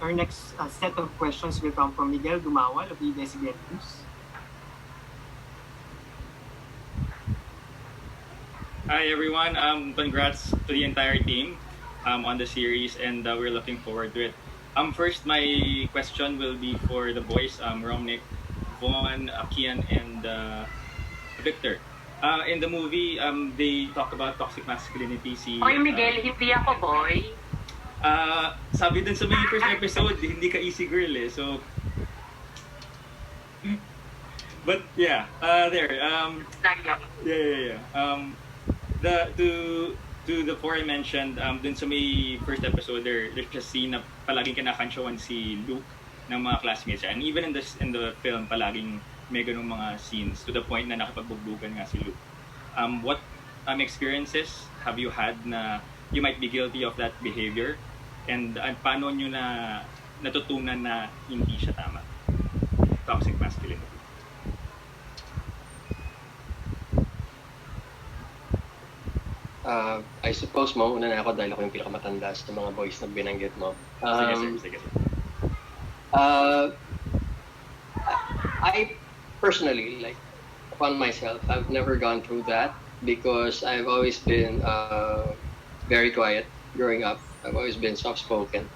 our next set of questions will come from Miguel Dumawal of ABS-CBN News. Hi everyone. Congrats to the entire team on the series, and we're looking forward to it. First, my question will be for the boys, Romnick, Vaughn, Kian, and Victor. In the movie, they talk about toxic masculinity. Oy, Miguel, hindi ako boy. Sabi dun sa may first episode, hindi ka easy girl eh. So, but yeah, there. Yeah. To the four I mentioned, dun sa may first episode, there's just scene na palaging kinakansyawan si Luke ng mga classmates. And even in the film, palaging may ganung mga scenes to the point na nakipagbubugan nga si Luke. What experiences have you had na you might be guilty of that behavior? And paano nyo na natutunan na hindi siya tama? Toxic masculinity. I suppose mauna na ako dahil ako yung pinakamatanda sa mga boys na binanggit mo. Sige. I personally, like, upon myself, I've never gone through that because I've always been very quiet growing up. I've always been soft-spoken.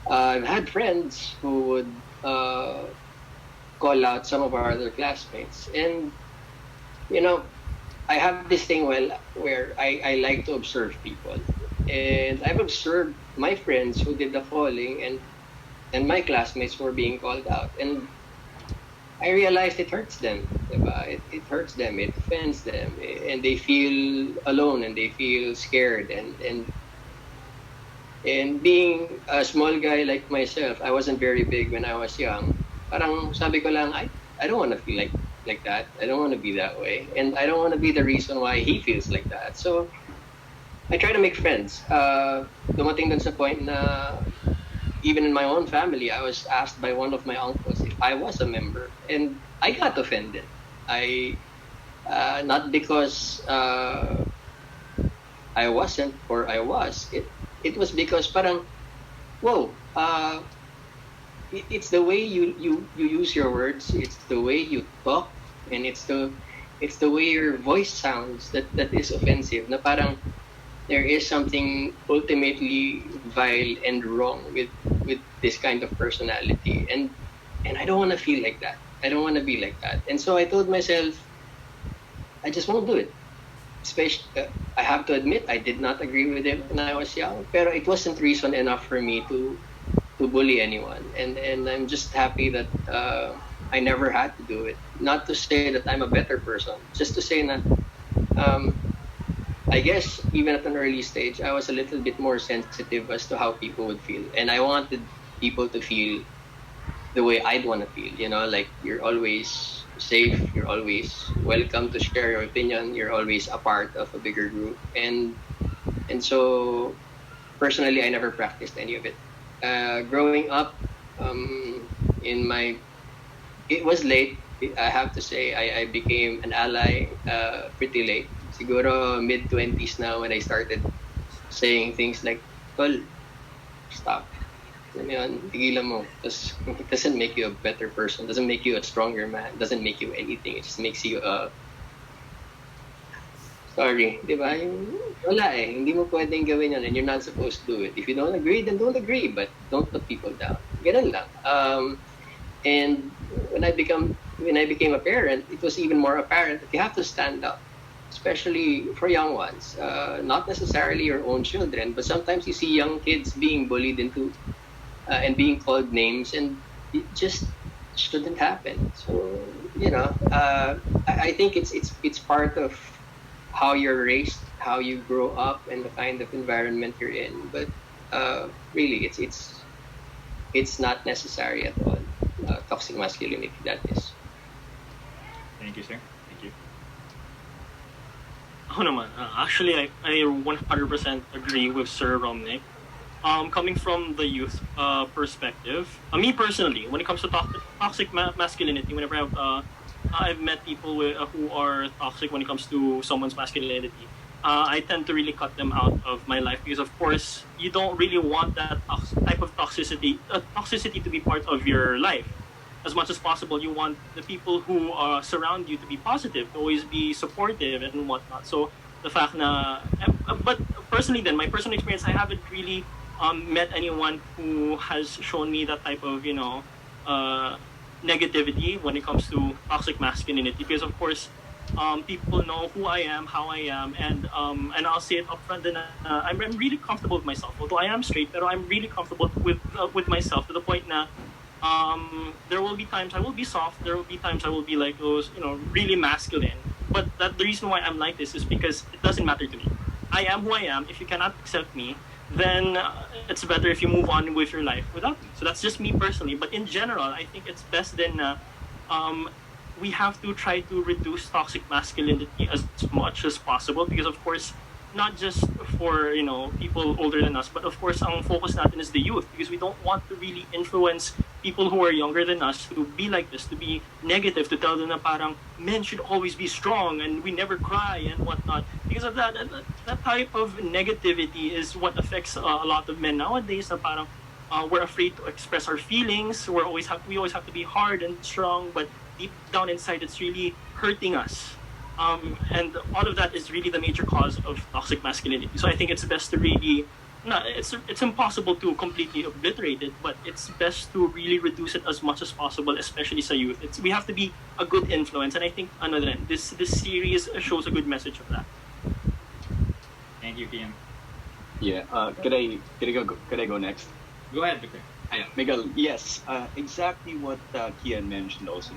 I've had friends who would call out some of our other classmates, and I have this thing where I like to observe people, and I've observed my friends who did the calling, and my classmates were being called out, and I realized it hurts them. It hurts them, it offends them, and they feel alone, and they feel scared, and being a small guy like myself, I wasn't very big when I was young. Parang sabi ko lang, I don't want to feel like that. I don't want to be that way. And I don't want to be the reason why he feels like that. So, I try to make friends. Dumating dun sa point na even in my own family, I was asked by one of my uncles if I was a member. And I got offended. Not because I wasn't or I was. It was because parang, whoa, it's the way you use your words, it's the way you talk, and it's the way your voice sounds that is offensive. Na parang there is something ultimately vile and wrong with this kind of personality, and I don't want to feel like that. I don't want to be like that. And so I told myself, I just won't do it. Especially, I have to admit, I did not agree with him when I was young, pero it wasn't reason enough for me to bully anyone, and I'm just happy that I never had to do it. Not to say that I'm a better person, just to say that I guess even at an early stage I was a little bit more sensitive as to how people would feel, and I wanted people to feel the way I'd want to feel. Like you're always safe, you're always welcome to share your opinion, you're always a part of a bigger group, and so personally I never practiced any of it. Growing up, it was late. I have to say, I became an ally pretty late. Siguro mid-20s now when I started saying things like, "Tol, stop. Tigilan mo. It doesn't make you a better person. Doesn't make you a stronger man. Doesn't make you anything. It just makes you a..." Sorry, di ba? Wala eh. Hindi mo pwedeng gawin yan, and you're not supposed to do it. If you don't agree, then don't agree, but don't put people down. Ganun lang. And when I became a parent, it was even more apparent that you have to stand up, especially for young ones. Not necessarily your own children, but sometimes you see young kids being bullied into and being called names, and it just shouldn't happen. So, I think it's part of how you're raised, how you grow up, and the kind of environment you're in. But really, it's not necessary at all. Toxic masculinity, that is. Thank you, sir. Thank you. Ako naman, actually, I 100% agree with Sir Romnick. Coming from the youth perspective, me personally, when it comes to toxic masculinity, whenever I've met people who are toxic when it comes to someone's masculinity, I tend to really cut them out of my life because, of course, you don't really want that type of toxicity to be part of your life. As much as possible, you want the people who surround you to be positive, to always be supportive and whatnot. So the fact na, but personally, then my personal experience, I haven't really met anyone who has shown me that type of negativity when it comes to toxic masculinity. Because of course, people know who I am, how I am, and I'll say it upfront. Then I'm really comfortable with myself. Although I am straight, but I'm really comfortable with myself to the point na there will be times I will be soft. There will be times I will be like those, really masculine. But the reason why I'm like this is because it doesn't matter to me. I am who I am. If you cannot accept me, then it's better if you move on with your life without me. So that's just me personally. But in general, I think it's best then we have to try to reduce toxic masculinity as much as possible because, of course, not just for people older than us, but of course ang focus natin is the youth because we don't want to really influence people who are younger than us to be like this, to be negative, to tell them na parang men should always be strong and we never cry and whatnot. Because of that type of negativity is what affects a lot of men nowadays. Na parang we're afraid to express our feelings. We always have to be hard and strong, but deep down inside, it's really hurting us. And all of that is really the major cause of toxic masculinity. So I think it's best to really, it's impossible to completely obliterate it, but it's best to really reduce it as much as possible, especially sa youth. We have to be a good influence, and I think this series shows a good message of that. Thank you, Kian. Yeah. Could I go next? Go ahead, Victor. Miguel, yes, exactly what Kian mentioned also.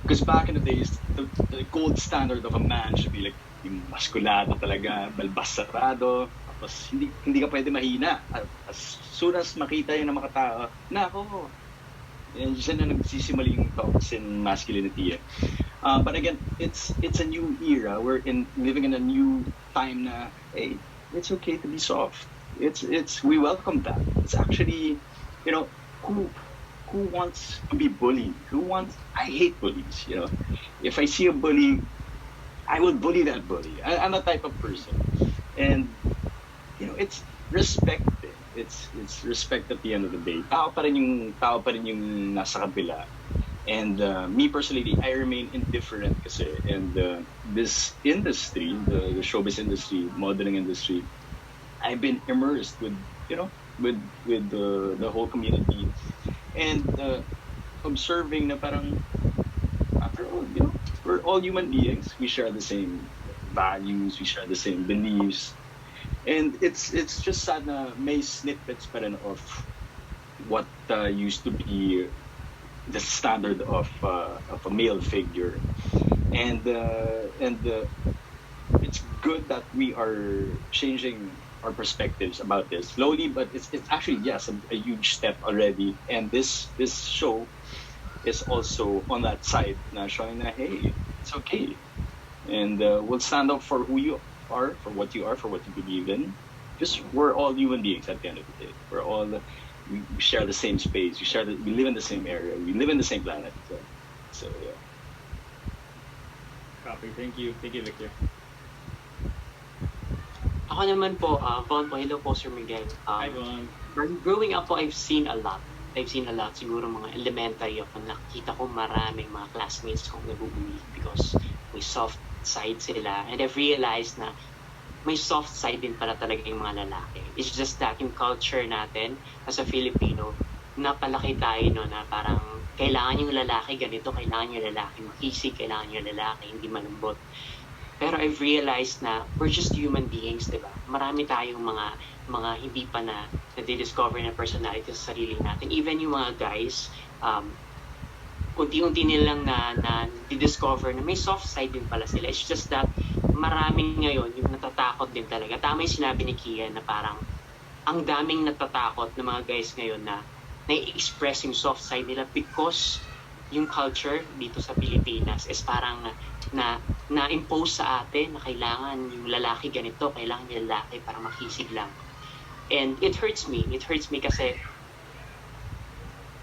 Because back in the days, the gold standard of a man should be like yung maskulado talaga, balbas sarado, tapos hindi ka pwede mahina. As soon as makita yun ng mga tao, nako, yan dyan na nagsisimula yung toxic masculinity. But again, it's a new era. We're living in a new time na, hey, it's okay to be soft. We welcome that. It's actually, who wants to be bullied? I hate bullies, If I see a bully, I will bully that bully. I'm that type of person. And, it's respect. It's respect at the end of the day. Tao pa rin yung nasa kabila. And me personally, I remain indifferent kasi. And this industry, the showbiz industry, modeling industry, I've been immersed with the whole community and observing na parang after all, we're all human beings. We share the same values, we share the same beliefs, and it's just sad na may snippets pa rin of what used to be the standard of a male figure, and it's good that we are changing our perspectives about this slowly, but it's actually a huge step already. And this show is also on that side, na showing that hey, it's okay, and we'll stand up for who you are, for what you are, for what you believe in. Just we're all human beings at the end of the day. We're all we share the same space. We live in the same area. We live in the same planet. So yeah. Copy. Thank you, Victor. Ako naman po, Von po, hello po Sir Miguel. Hi, Von. Growing up po, I've seen a lot. Siguro mga elementary ako. Nakita ko maraming mga classmates kong nabubuli because may soft side sila. And I've realized na may soft side din pala talaga yung mga lalaki. It's just that yung culture natin as a Filipino, napalaki tayo na parang kailangan yung lalaki ganito, kailangan yung lalaki makisig, kailangan yung lalaki hindi malambot. Pero I've realized na we're just human beings, di ba? Marami tayong mga hindi pa na discover na personality sa sarili natin. Even yung mga guys, unti-unti nilang na discover na may soft side din pala sila. It's just that maraming ngayon yung natatakot din talaga. Tama yung sinabi ni Kian na parang ang daming natatakot ng mga guys ngayon na i-express yung soft side nila because yung culture dito sa Pilipinas is parang na-impose sa atin na kailangan yung lalaki ganito, kailangan yung lalaki para makisig lang. And it hurts me kasi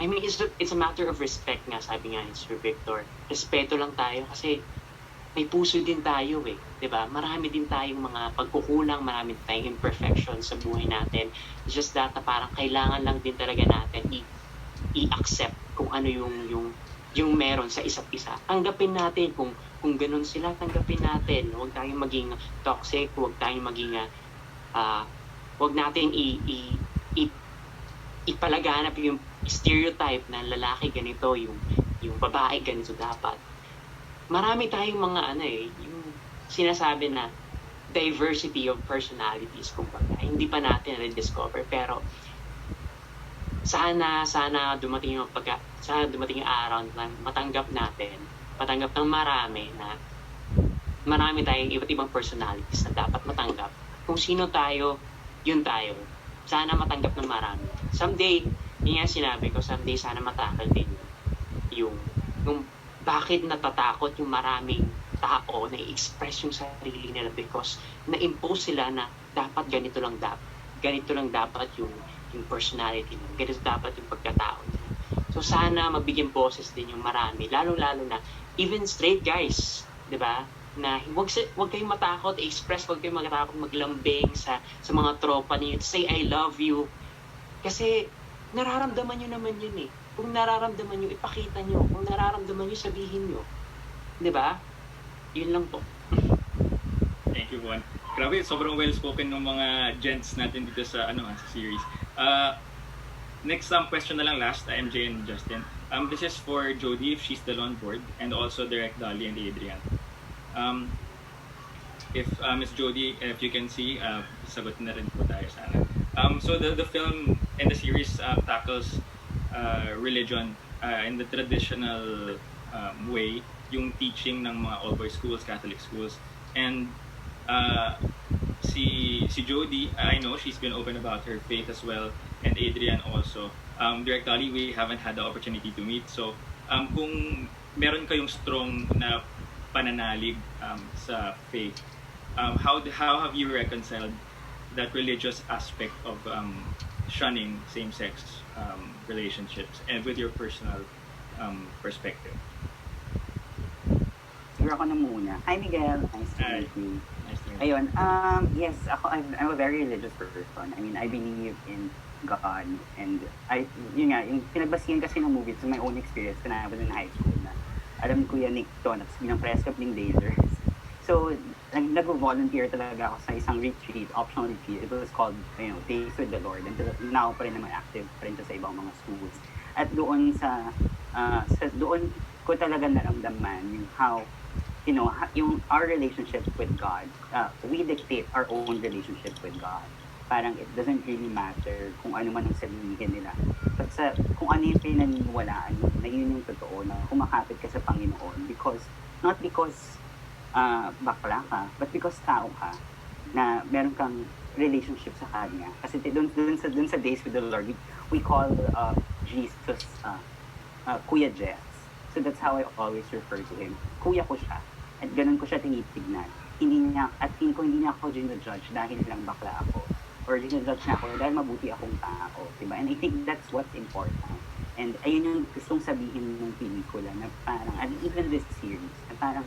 I mean, it's a matter of respect nga, sabi nga ni Sir Victor. Respeto lang tayo kasi may puso din tayo eh, 'di ba? Marami din tayong mga pagkukulang, marami din tayong imperfections sa buhay natin. It's just that na parang kailangan lang din talaga natin i-accept kung ano yung meron sa isa't isa. Tanggapin natin kung ganun sila, tanggapin natin. Huwag tayong maging toxic, huwag tayong maging huwag natin ipalaganap yung stereotype na lalaki ganito, yung babae ganito dapat. Marami tayong mga yung sinasabi na diversity of personalities, kumbaga. Hindi pa natin na-discover, pero sana dumating yung araw na matanggap ng marami na marami tayong iba't ibang personalities na dapat matanggap. Kung sino tayo, yun tayo. Sana matanggap ng marami. Someday, yun nga sinabi ko, someday sana matakal din yung bakit natatakot yung maraming tao na i-express yung sarili nila because na-impose sila na dapat ganito lang dapat yung personality nila, ganito dapat yung pagkatao nila. So sana mabigyan boses din yung marami, lalo-lalo na even straight guys, 'di ba? Na wag kayong matakot i-express, wag kayong matakot maglambing sa mga tropa niyo, say I love you. Kasi nararamdaman niyo naman yun eh. Kung nararamdaman nyo, ipakita nyo. Kung nararamdaman nyo, sabihin nyo. Di ba? Yun lang po. Thank you, Juan. Grabe, sobrang well-spoken ng mga gents natin dito sa sa series. Next question na lang, last, MJ and Justin. This is for Jody, if she's still on board, and also Direct Dolly and Adrian. If Miss Jody, if you can see, sagot na rin po tayo sana. So the film and the series tackles religion in the traditional way, yung teaching ng mga all-boys schools, Catholic schools. And si Jody, I know she's been open about her faith as well, and Adrian also. Direct Dolly, we haven't had the opportunity to meet. So kung meron kayong strong na pananalig sa faith, how have you reconciled that religious aspect of shunning same-sex relationships and with your personal perspective? Siguro ako na muna. Hi Miguel, nice to meet you. Nice to meet you. Ayun, yes, I'm a very religious person. I mean, I believe in God, and yun nga, yung pinagbasihan kasi ng movies to my own experience when I was in high school na alam ko yan Nick to, ng Prescott Lindayag. So, nag-volunteer talaga ako sa isang retreat, optional retreat. It was called, Days with the Lord. And now pa rin naman active pa rin sa ibang mga schools. At doon doon ko talaga naramdaman yung how, yung our relationship with God, we dictate our own relationship with God. Parang it doesn't really matter kung ano man ang sabihin nila. Basta kung ano yung pinaniniwalaan mo, na yun yung totoo, na kumakapit ka sa Panginoon. Not because bakla ka, but because tao ka, na meron kang relationship sa Kanya. Kasi dun sa Days with the Lord, we call Jesus Kuya Jess. So that's how I always refer to him. Kuya ko siya. At ganun ko siya tinitignan. Hindi niya ako gino-judge dahil lang bakla ako. Or gino-judge niya ako dahil mabuti akong tao. Diba? And I think that's what's important. And ayun yung gustong sabihin ng pelikula na parang, and even this series, na parang,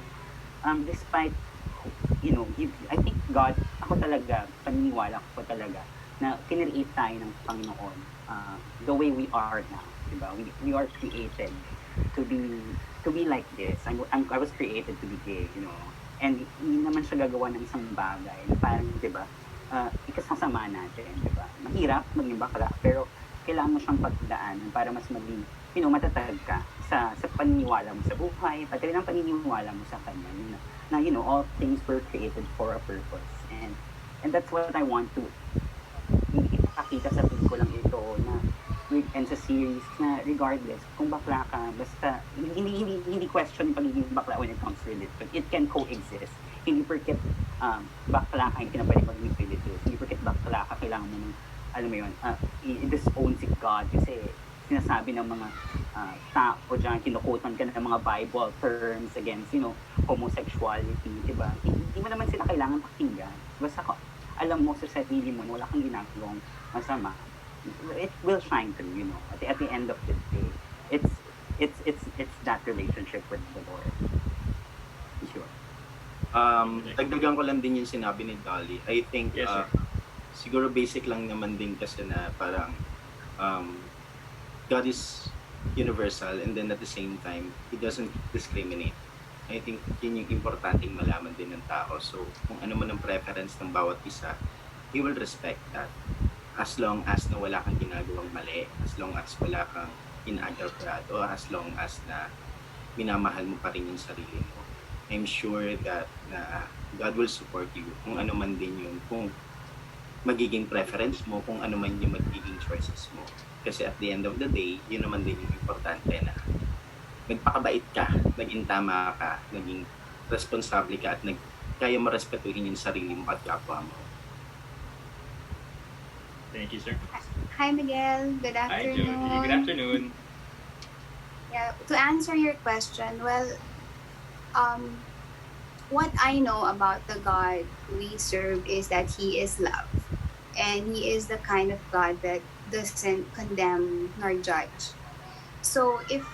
despite, I think God, ako talaga, paniniwala ko talaga, na kinreate tayo ng Panginoon the way we are now. Diba? We are created to be like this. I was created to be gay, and hindi naman siya gagawa ng isang bagay na parang, diba, ikasasama natin, diba? Mahirap maging bakla, pero kailangan mo siyang pagdaanan para mas maging, matatag ka sa paniniwala mo sa buhay, pati rin ang paniniwala mo sa Kanya, na all things were created for a purpose. And that's what I want to ipakita sa pelikulang ito na and sa series na regardless kung bakla ka, basta hindi question yung pagiging bakla when it comes to religion. It can coexist. Hindi porket bakla ka, hindi ka na pwede maging religious. Hindi porket bakla ka, kailangan mo ng, alam mo yun, i-disown si God kasi sinasabi ng mga tao dyan, kinukutan ka ng mga Bible terms against, homosexuality, diba? Hindi mo naman sila kailangan pakinggan. Basta alam mo sa sarili mo na wala kang ginagawang masama, it will shine through, at the end of the day. It's that relationship with the Lord. Sure. Dagdagan ko lang din yung sinabi ni Dolly. I think Yes, sir. siguro basic lang naman din kasi na parang God is universal and then at the same time, He doesn't discriminate. I think yun yung importanteng malaman din ng tao. So, kung ano man ang preference ng bawat isa, He will respect that. As long as na wala kang ginagawang mali, as long as wala kang inaagaprado, as long as na minamahal mo pa rin yung sarili mo. I'm sure that na God will support you kung ano man din yun, kung magiging preference mo, kung ano man yung magiging choices mo. Kasi at the end of the day, yun naman din yung importante na nagpakabait ka, naging tama ka, naging responsable ka at kaya mo respetuhin yung sarili mo at kapwa mo. Thank you, sir. Hi, Miguel. Good Hi, afternoon. Jody. Good afternoon. Yeah, to answer your question, well, what I know about the God we serve is that He is love. And He is the kind of God that doesn't condemn nor judge. So if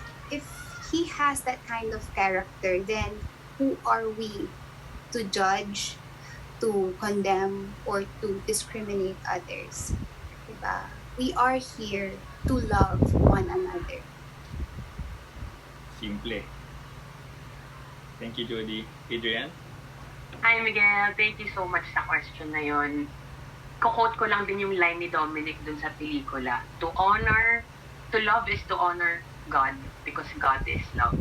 He has that kind of character, then who are we to judge, to condemn, or to discriminate others? Diba? We are here to love one another. Simple. Thank you, Jody. Adrian? Hi, Miguel. Thank you so much sa question na yon. Kukot ko lang din yung line ni Dominic dun sa pelikula. To love is to honor God because God is love.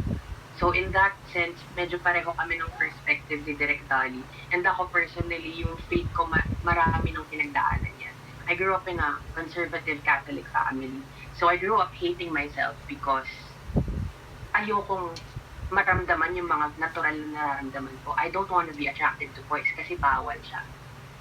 So in that sense, medyo pareho kami ng perspective ni Direk Dolly. And ako personally, yung faith ko marami nung pinagdaanan yan. I grew up in a conservative Catholic family. So I grew up hating myself because ayokong maramdaman yung mga natural na nararamdaman ko. I don't want to be attracted to boys kasi bawal siya.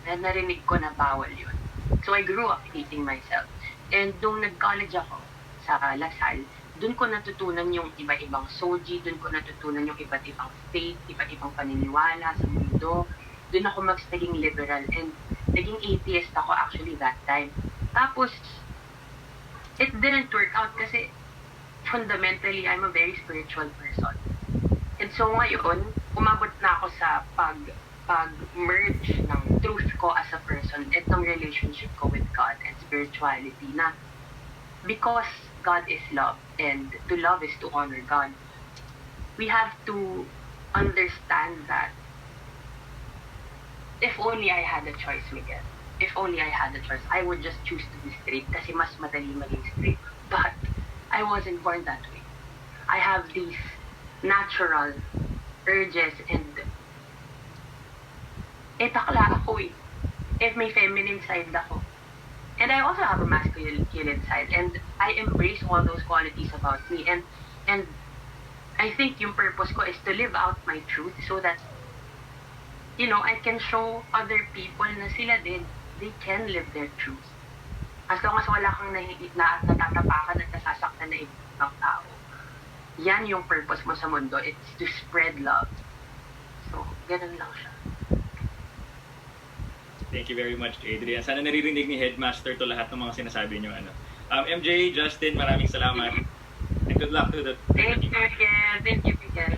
Narinig ko na bawal yun. So I grew up hating myself. And nung nag-college ako sa Lasal, doon ko natutunan yung iba-ibang soji, doon ko natutunan yung iba't ibang faith, iba't ibang paniniwala sa mundo. Doon ako naging liberal and naging atheist ako actually that time. Tapos, it didn't work out kasi fundamentally, I'm a very spiritual person. And so ngayon, umabot na ako sa pag-merge ng truth ko as a person at ng relationship ko with God and spirituality na because God is love and to love is to honor God, we have to understand that if only I had a choice, Miguel, if only I had a choice, I would just choose to be straight kasi mas madali maging straight. But I wasn't born that way. I have these natural urges and bakla ako eh. If may feminine side ako. And I also have a masculine side and I embrace all those qualities about me and I think yung purpose ko is to live out my truth so that you know, I can show other people na sila din, they can live their truth. As long as wala kang natatapakan at nasasaktan na ibang tao. Yan yung purpose mo sa mundo. It's to spread love. So, ganun lang siya. Thank you very much, Adrian. Sana naririnig ni Headmaster to lahat ng mga sinasabi niyo. MJ, Justin, maraming salamat. And good luck to the Thank you, Miguel. Thank you, Miguel.